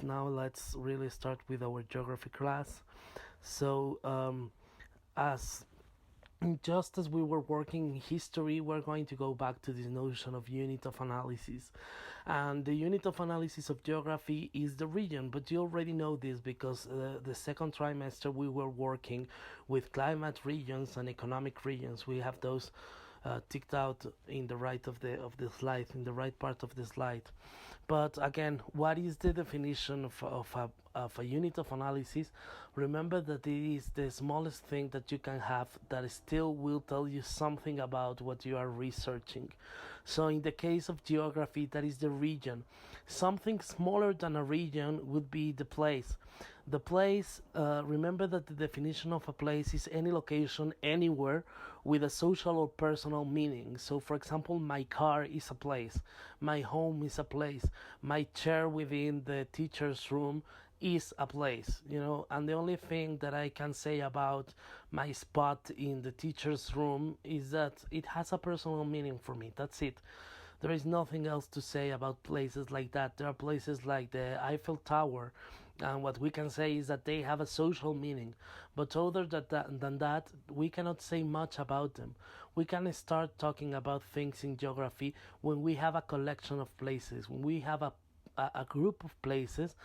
Now let's really start with our geography class. So, as just as we were working in history, we're going to go back to this notion of unit of analysis. And the unit of analysis of geography is the region, but you already know this because the second trimester we were working with climate regions and economic regions. We have those ticked out in the right of the slide, in the right part of the slide. But again, what is the definition of a unit of analysis? Remember that it is the smallest thing that you can have that still will tell you something about what you are researching. So in the case of geography, that is the region. Something smaller than a region would be the place. The place, remember that the definition of a place is any location anywhere with a social or personal meaning. So, for example, my car is a place, my home is a place, my chair within the teacher's room is a place, and the only thing that I can say about my spot in the teacher's room is that it has a personal meaning for me. That's it. There is nothing else to say about places like that. There are places like the Eiffel Tower, and what we can say is that they have a social meaning. But other than that, we cannot say much about them. We can start talking about things in geography when we have a collection of places, when we have a group of places,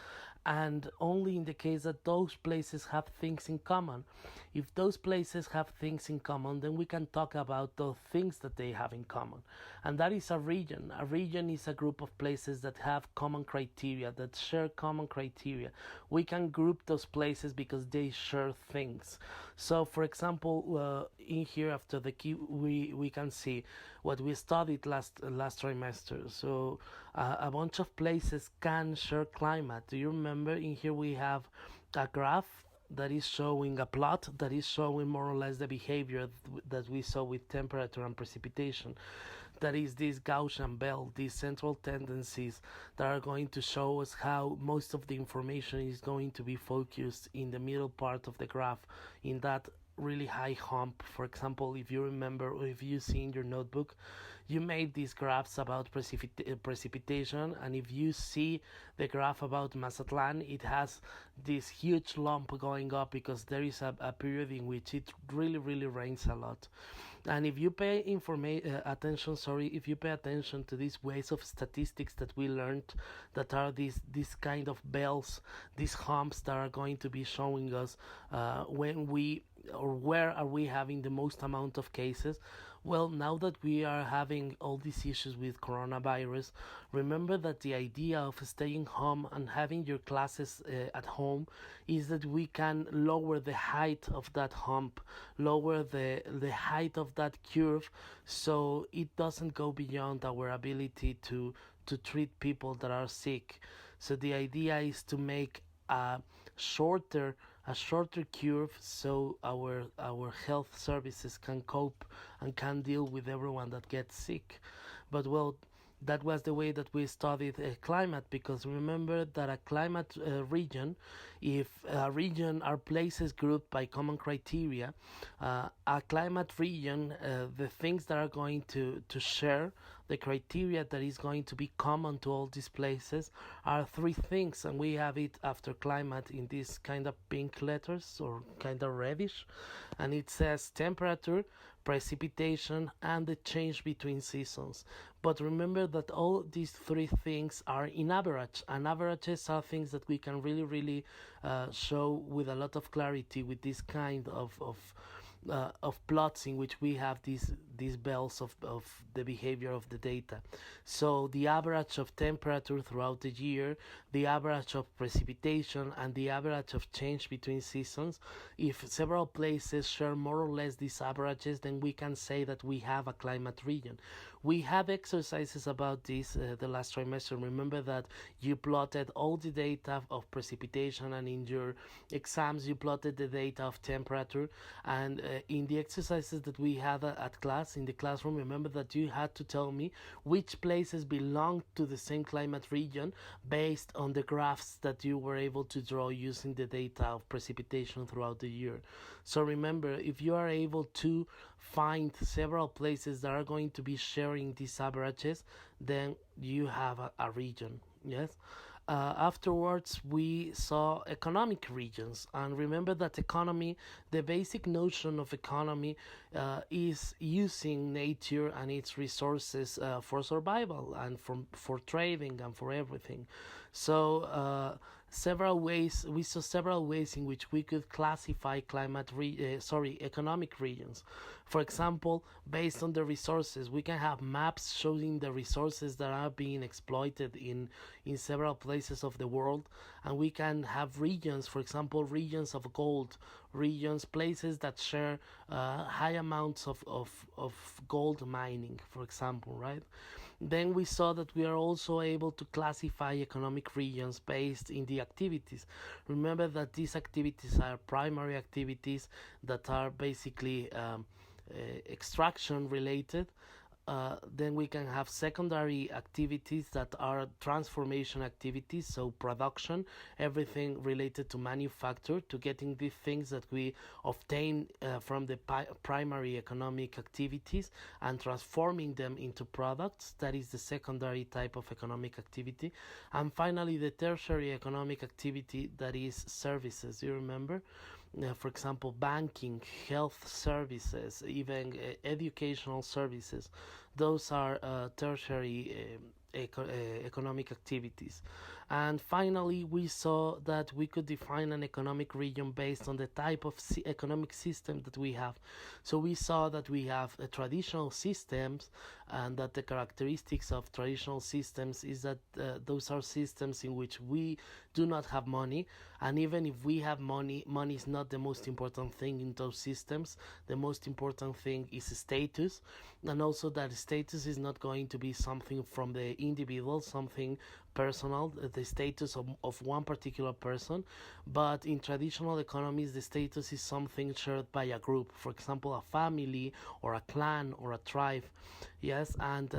and only in the case that those places have things in common. If those places have things in common, then we can talk about those things that they have in common, and that is a region. A region is a group of places that have common criteria, that share common criteria. We can group those places because they share things. So, for example, in here after the key, we can see what we studied last trimester. So, a bunch of places can share climate. Do you remember? In here we have a graph that is showing a plot that is showing more or less the behavior that we saw with temperature and precipitation. That is this Gaussian belt, these central tendencies that are going to show us how most of the information is going to be focused in the middle part of the graph, in that really high hump. For example, if you remember, or if you see in your notebook, you made these graphs about precipitation, and if you see the graph about Mazatlan, it has this huge lump going up because there is a period in which it really rains a lot. And if you pay attention to these ways of statistics that we learned, that are these kind of bells, these humps that are going to be showing us when we, or where are we having the most amount of cases. Well, now that we are having all these issues with coronavirus, remember that the idea of staying home and having your classes at home is that we can lower the height of that hump, lower the height of that curve, so it doesn't go beyond our ability to treat people that are sick. So the idea is to make a shorter curve, so our health services can cope and can deal with everyone that gets sick. But well, that was the way that we studied climate, because remember that a climate region, if a region are places grouped by common criteria, a climate region, the things that are going to share, the criteria that is going to be common to all these places, are three things, and we have it after climate in these kind of pink letters or kind of reddish, and it says temperature, precipitation, and the change between seasons. But remember that all these three things are in average, and averages are things that we can really show with a lot of clarity with this kind of plots in which we have these bells of the behavior of the data. So the average of temperature throughout the year, the average of precipitation, and the average of change between seasons. If several places share more or less these averages, then we can say that we have a climate region. We have exercises about this the last trimester. Remember that you plotted all the data of precipitation, and in your exams you plotted the data of temperature, and in the exercises that we had at class, in the classroom, remember that you had to tell me which places belong to the same climate region based on the graphs that you were able to draw using the data of precipitation throughout the year. So remember, if you are able to find several places that are going to be sharing these averages, then you have a region. Yes. Afterwards, we saw economic regions, and remember that economy, the basic notion of economy, is using nature and its resources for survival and for trading and for everything. So several ways we saw several ways in which we could classify economic regions. For example, based on the resources, we can have maps showing the resources that are being exploited in several places of the world, and we can have regions, for example, regions of gold, regions, places that share high amounts of gold mining, for example, right? Then we saw that we are also able to classify economic regions based in the activities. Remember that these activities are primary activities that are basically extraction related. Then we can have secondary activities that are transformation activities, so production, everything related to manufacture, to getting the things that we obtain from the primary economic activities and transforming them into products. That is the secondary type of economic activity. And finally, the tertiary economic activity, that is services. You remember? For example, banking, health services, even educational services. Those are tertiary economic activities. And finally, we saw that we could define an economic region based on the type of economic system that we have. So we saw that we have traditional systems, and that the characteristics of traditional systems is that those are systems in which we do not have money, and even if we have money, money is not the most important thing in those systems. The most important thing is status, and also that status is not going to be something from the individual, something personal, the status of one particular person. But in traditional economies, the status is something shared by a group, for example, a family or a clan or a tribe. Yes, and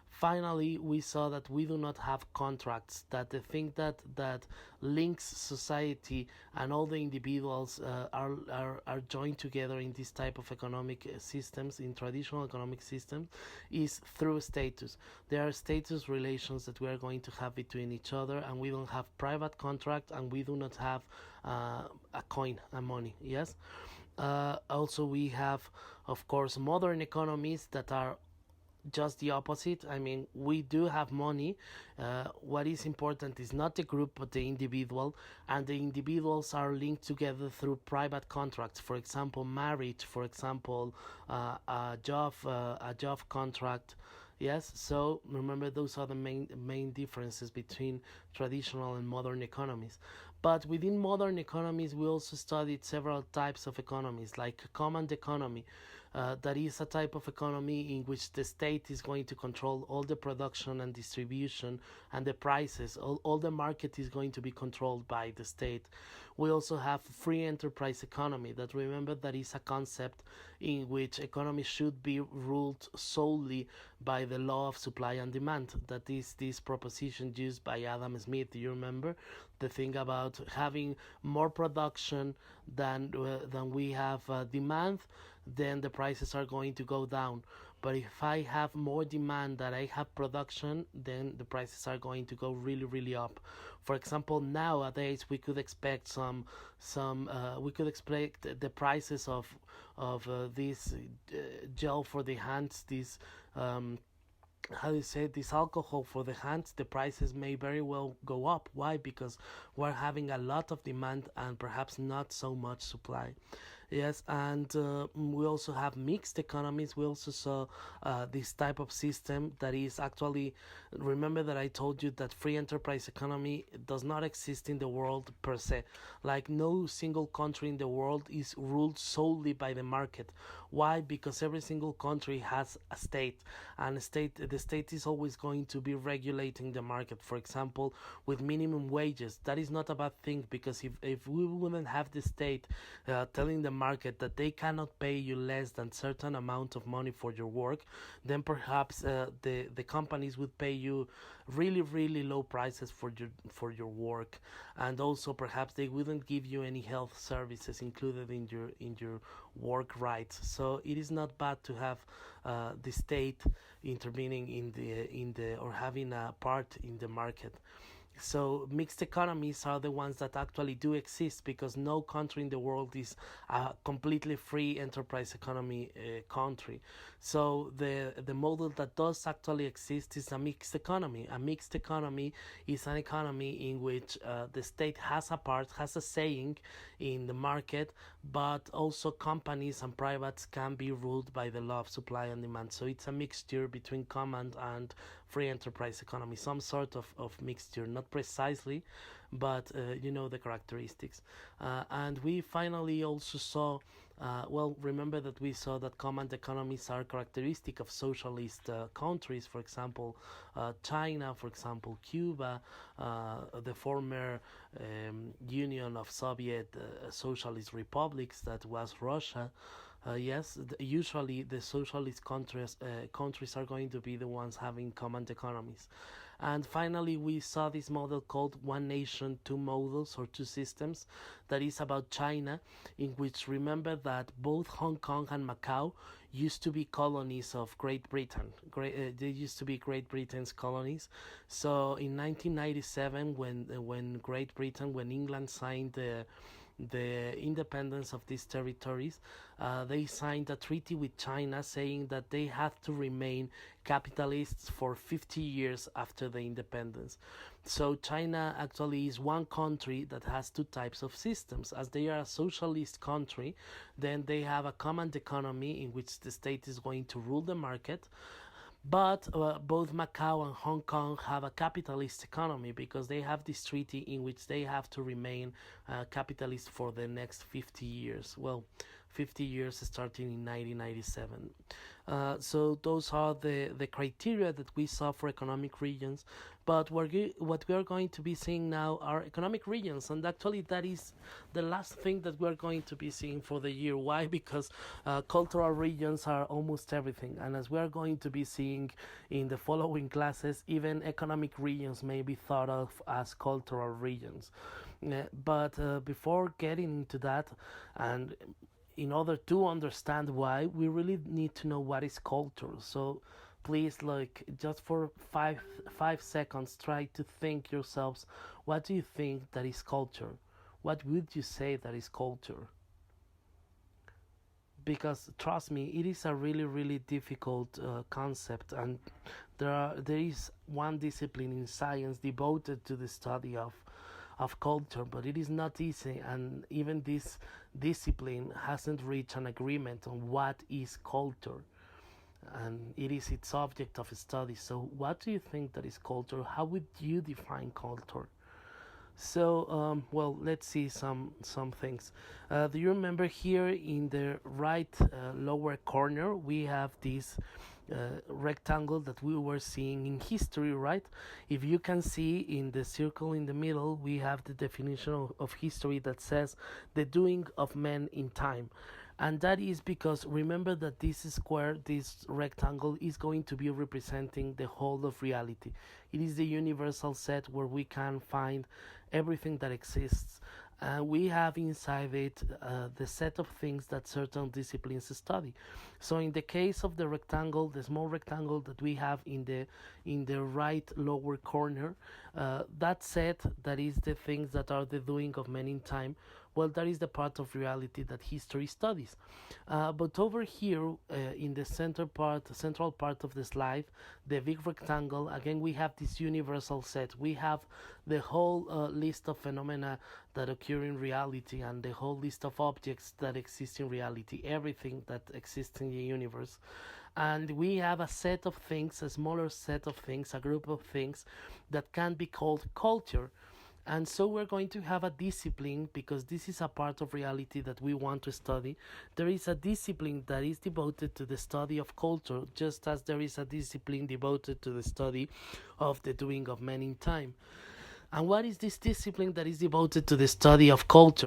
finally, we saw that we do not have contracts, that the thing that links society and all the individuals are joined together in this type of economic systems, in traditional economic systems, is through status. There are status relations that we are going to have between each other, and we don't have private contract, and we do not have a coin, a money. Yes. Also, we have, of course, modern economies that are just the opposite. I mean, we do have money. What is important is not the group but the individual, and the individuals are linked together through private contracts. For example, marriage. For example, a job contract. Yes, so remember, those are the main differences between traditional and modern economies. But within modern economies, we also studied several types of economies, like command economy. That is a type of economy in which the state is going to control all the production and distribution and the prices. All the market is going to be controlled by the state. We also have free enterprise economy, that, remember, that is a concept in which economy should be ruled solely by the law of supply and demand. That is this proposition used by Adam Smith. Do you remember the thing about having more production than we have demand? Then the prices are going to go down. But if I have more demand than I have production, then the prices are going to go really, really up. For example, nowadays we could expect we could expect the prices of this gel for the hands, this how do you say, this alcohol for the hands. The prices may very well go up. Why? Because we're having a lot of demand and perhaps not so much supply. Yes, and we also have mixed economies. We also saw this type of system that is actually, remember that I told you that free enterprise economy does not exist in the world per se. Like, no single country in the world is ruled solely by the market. Why? Because every single country has a state, and the state is always going to be regulating the market. For example, with minimum wages, that is not a bad thing, because if we wouldn't have the state telling the market that they cannot pay you less than certain amount of money for your work, then perhaps the companies would pay you really, really low prices for your work, and also perhaps they wouldn't give you any health services included in your work rights. So it is not bad to have the state intervening in the or having a part in the market. So mixed economies are the ones that actually do exist, because no country in the world is a completely free enterprise economy country. So the model that does actually exist is a mixed economy. A mixed economy is an economy in which the state has a part, has a saying in the market, but also companies and privates can be ruled by the law of supply and demand. So it's a mixture between command and free enterprise economy, some sort of mixture, not precisely, but you know the characteristics. And we finally also saw, well, remember that we saw that command economies are characteristic of socialist countries, for example, China, for example, Cuba, the former Union of Soviet Socialist Republics, that was Russia. Yes, usually the socialist countries are going to be the ones having common economies. And finally, we saw this model called one nation, two models or two systems, that is about China, in which remember that both Hong Kong and Macau used to be colonies of Great Britain. They used to be Great Britain's colonies. So in 1997, when England signed the independence of these territories, they signed a treaty with China saying that they had to remain capitalists for 50 years after the independence. So China actually is one country that has two types of systems. As they are a socialist country, then they have a common economy in which the state is going to rule the market. But both Macau and Hong Kong have a capitalist economy, because they have this treaty in which they have to remain capitalist for the next 50 years. Well, 50 years starting in 1997. So those are the criteria that we saw for economic regions. But what we are going to be seeing now are economic regions, and actually that is the last thing that we are going to be seeing for the year. Why? Because cultural regions are almost everything, and as we are going to be seeing in the following classes, even economic regions may be thought of as cultural regions. But before getting into that, and in order to understand why, we really need to know what is culture. So please, like, just for five seconds, try to think yourselves, what do you think that is culture? What would you say that is culture? Because trust me, it is a really difficult concept, and there is one discipline in science devoted to the study of culture, but it is not easy, and even this discipline hasn't reached an agreement on what is culture, and it is its object of study. So what do you think that is culture? How would you define culture? So, well, let's see some things. Do you remember here in the right lower corner we have this rectangle that we were seeing in history, right? If you can see in the circle in the middle, we have the definition of history that says the doing of men in time. And that is because remember that this square, this rectangle, is going to be representing the whole of reality. It is the universal set where we can find everything that exists. We have inside it the set of things that certain disciplines study. So in the case of the rectangle, the small rectangle that we have in the right lower corner, that set, that is the things that are the doing of men in time, well, that is the part of reality that history studies. But over here, in the central part of the slide, the big rectangle, again, we have this universal set. We have the whole list of phenomena that occur in reality, and the whole list of objects that exist in reality, everything that exists in the universe. And we have a set of things, a smaller set of things, a group of things that can be called culture. And so we're going to have a discipline, because this is a part of reality that we want to study. There is a discipline that is devoted to the study of culture, just as there is a discipline devoted to the study of the doing of men in time. And what is this discipline that is devoted to the study of culture?